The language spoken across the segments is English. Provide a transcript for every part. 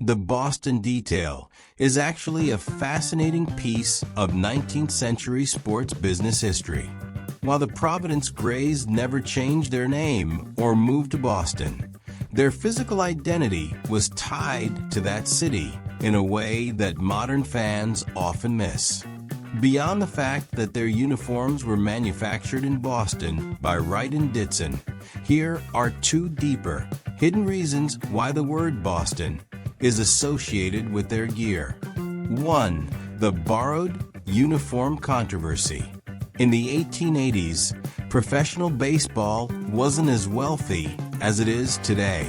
The Boston detail is actually a fascinating piece of 19th century sports business history. While the Providence Grays never changed their name or moved to Boston, their physical identity was tied to that city in a way that modern fans often miss. Beyond the fact that their uniforms were manufactured in Boston by Wright and Ditson, here are two deeper, hidden reasons why the word Boston is associated with their gear. 1. The borrowed uniform controversy. In the 1880s, professional baseball wasn't as wealthy as it is today.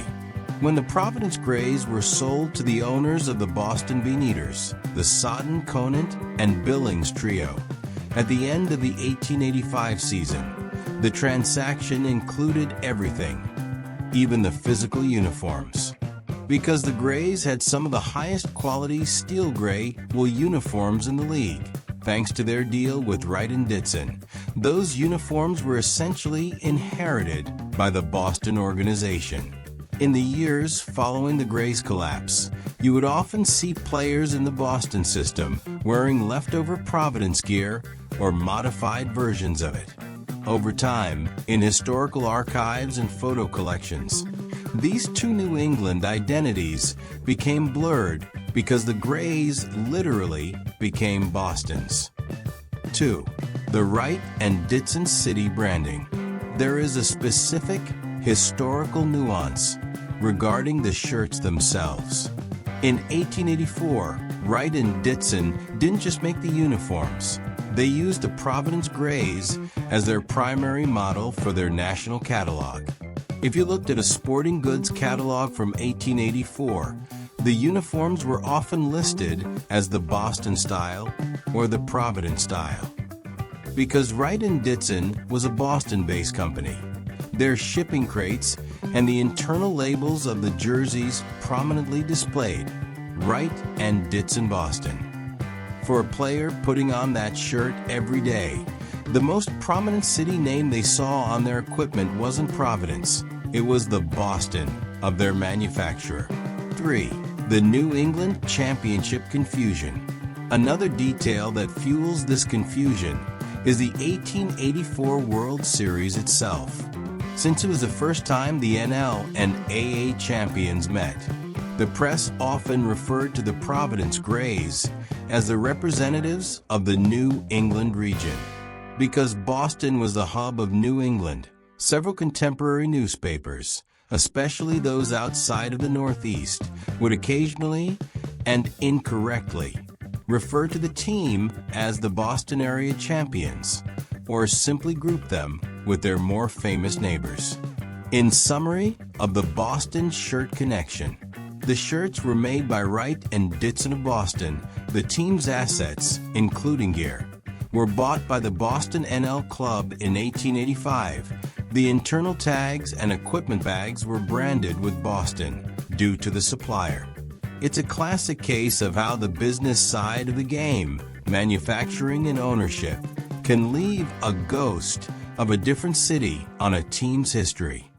When the Providence Grays were sold to the owners of the Boston Beaneaters, the Sodden, Conant, and Billings trio, at the end of the 1885 season, the transaction included everything, even the physical uniforms. Because the Grays had some of the highest quality steel gray wool uniforms in the league, thanks to their deal with Wright and Ditson, those uniforms were essentially inherited by the Boston organization. In the years following the Grays' collapse, you would often see players in the Boston system wearing leftover Providence gear or modified versions of it. Over time, in historical archives and photo collections, these two New England identities became blurred because the Grays literally became Bostons. 2. The Wright and Ditson City branding. There is a specific historical nuance regarding the shirts themselves. In 1884, Wright and Ditson didn't just make the uniforms. They used the Providence Grays as their primary model for their national catalog. If you looked at a sporting goods catalog from 1884, the uniforms were often listed as the Boston style or the Providence style. Because Wright and Ditson was a Boston-based company, their shipping crates and the internal labels of the jerseys prominently displayed Wright and Ditson Boston. For a player putting on that shirt every day, the most prominent city name they saw on their equipment wasn't Providence, it was the Boston of their manufacturer. 3. The New England Championship confusion. Another detail that fuels this confusion is the 1884 World Series itself. Since it was the first time the NL and AA champions met, the press often referred to the Providence Grays as the representatives of the New England region. Because Boston was the hub of New England, several contemporary newspapers, especially those outside of the Northeast, would occasionally and incorrectly refer to the team as the Boston area champions, or simply group them with their more famous neighbors. In summary of the Boston shirt connection, the shirts were made by Wright and Ditson of Boston. The team's assets, including gear, were bought by the Boston NL Club in 1885. The internal tags and equipment bags were branded with Boston due to the supplier. It's a classic case of how the business side of the game, manufacturing and ownership, can leave a ghost of a different city on a team's history.